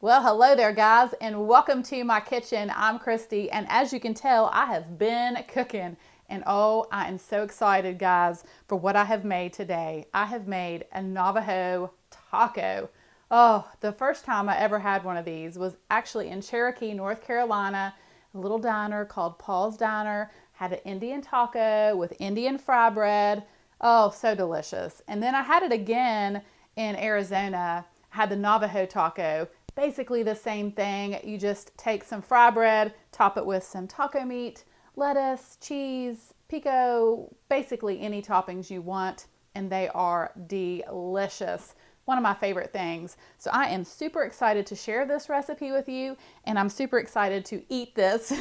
Well, hello there, guys, and welcome to my kitchen. I'm Christy, and as you can tell, I have been cooking. And oh, I am so excited, guys, for what I have made today. I have made a Navajo taco. Oh, the first time I ever had one of these was actually in Cherokee, North Carolina, a little diner called Paul's Diner. Had an Indian taco with Indian fry bread. Oh, so delicious. And then I had it again in Arizona. I had the Navajo taco. Basically the same thing. You just take some fry bread, top it with some taco meat, lettuce, cheese, pico, basically any toppings you want, and they are delicious. One of my favorite things. So I am super excited to share this recipe with you, and I'm super excited to eat this.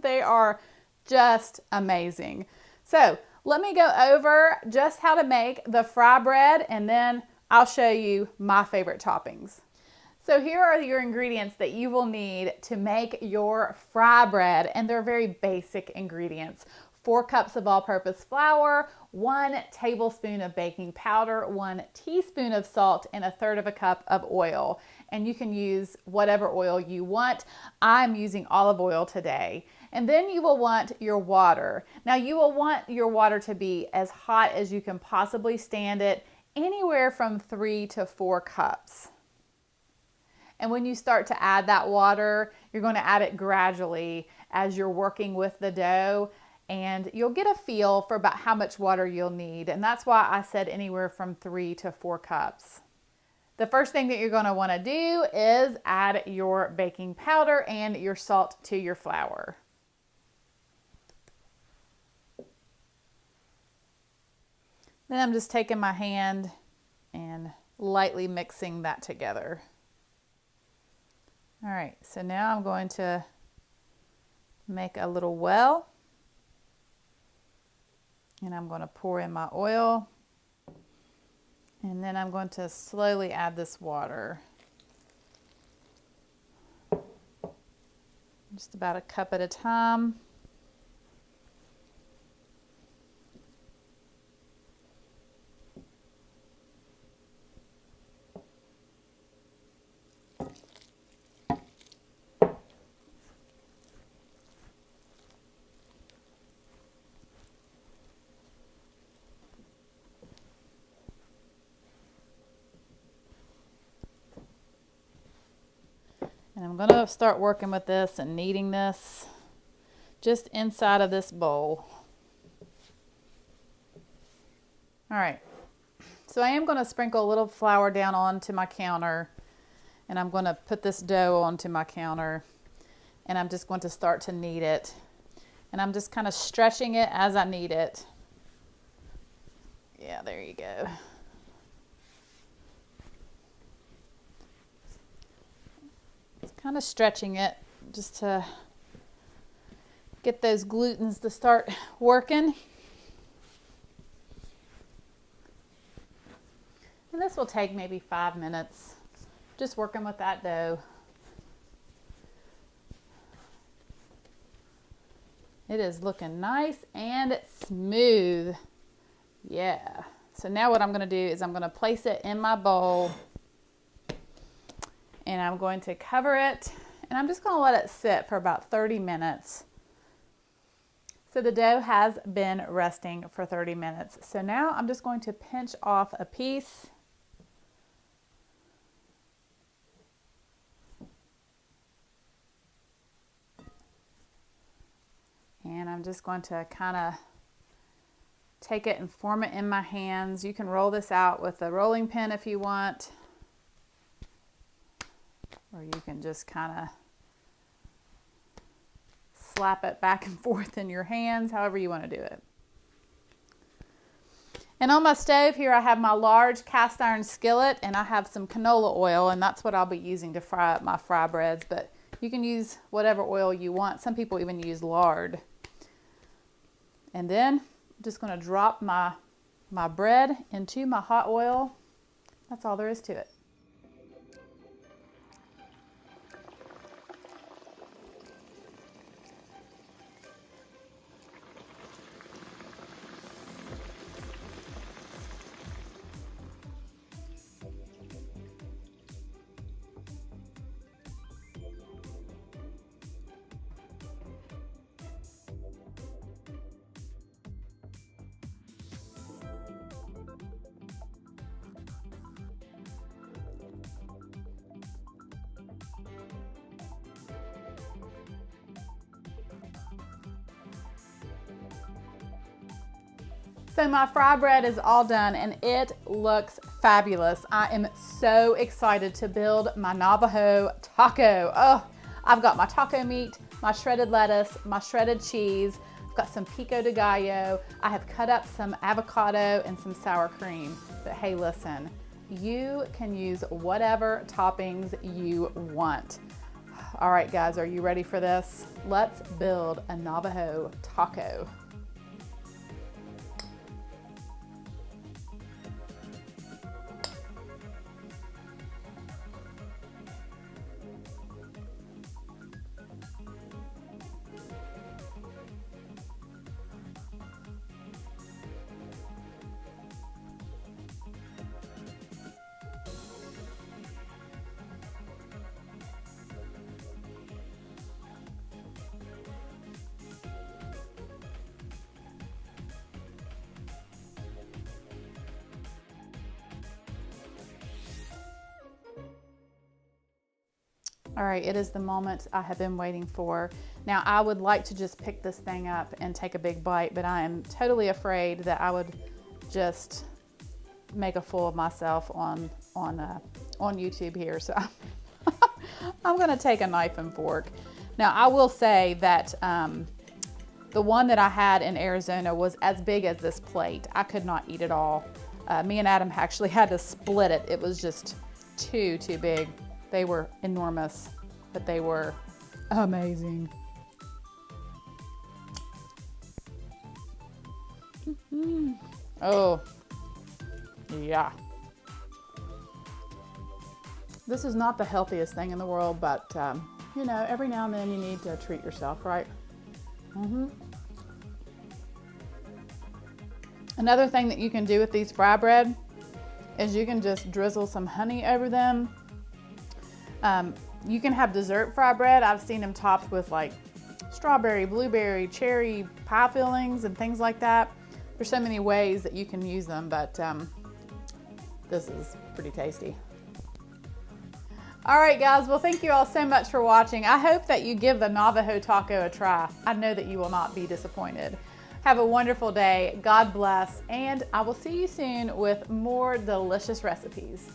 They are just amazing. So let me go over just how to make the fry bread, and then I'll show you my favorite toppings. So here are your ingredients that you will need to make your fry bread, and they're very basic ingredients. 4 cups of all-purpose flour, 1 tablespoon of baking powder, 1 teaspoon of salt, and 1/3 cup of oil. And you can use whatever oil you want. I'm using olive oil today. And then you will want your water. Now you will want your water to be as hot as you can possibly stand it, anywhere from 3 to 4 cups. And when you start to add that water, you're going to add it gradually as you're working with the dough, and you'll get a feel for about how much water you'll need. And that's why I said anywhere from 3 to 4 cups. The first thing that you're going to want to do is add your baking powder and your salt to your flour. Then I'm just taking my hand and lightly mixing that together. All right, so now I'm going to make a little well, and I'm going to pour in my oil, and then I'm going to slowly add this water. Just about a cup at a time. And I'm going to start working with this and kneading this just inside of this bowl. All right, so I am going to sprinkle a little flour down onto my counter, and I'm going to put this dough onto my counter, and I'm just going to start to knead it. And I'm just kind of stretching it as I knead it. Yeah, there you go. Kind of stretching it just to get those glutens to start working. And this will take maybe 5 minutes, just working with that dough. It is looking nice and smooth. Yeah. So now what I'm going to do is I'm going to place it in my bowl, and I'm going to cover it, and I'm just going to let it sit for about 30 minutes. So the dough has been resting for 30 minutes. So now I'm just going to pinch off a piece. And I'm just going to kind of take it and form it in my hands. You can roll this out with a rolling pin if you want, or you can just kind of slap it back and forth in your hands, however you want to do it. And on my stove here, I have my large cast iron skillet, and I have some canola oil, and that's what I'll be using to fry up my fry breads, but you can use whatever oil you want. Some people even use lard. And then I'm just going to drop my bread into my hot oil. That's all there is to it. So my fry bread is all done and it looks fabulous. I am so excited to build my Navajo taco. Oh, I've got my taco meat, my shredded lettuce, my shredded cheese. I've got some pico de gallo. I have cut up some avocado and some sour cream. But hey, listen, you can use whatever toppings you want. All right, guys, are you ready for this? Let's build a Navajo taco. All right, it is the moment I have been waiting for. Now, I would like to just pick this thing up and take a big bite, but I am totally afraid that I would just make a fool of myself on YouTube here. So I'm gonna take a knife and fork. Now, I will say that the one that I had in Arizona was as big as this plate. I could not eat it all. Me and Adam actually had to split it. It was just too big. They were enormous, but they were amazing. Oh, yeah. This is not the healthiest thing in the world, but you know, every now and then you need to treat yourself, right? Another thing that you can do with these fry bread is you can just drizzle some honey over them. You can have dessert fry bread. I've seen them topped with like strawberry, blueberry, cherry pie fillings and things like that. There's so many ways that you can use them, but this is pretty tasty. All right, guys, well, thank you all so much for watching. I hope that you give the Navajo taco a try. I know that you will not be disappointed. Have a wonderful day. God bless, and I will see you soon with more delicious recipes.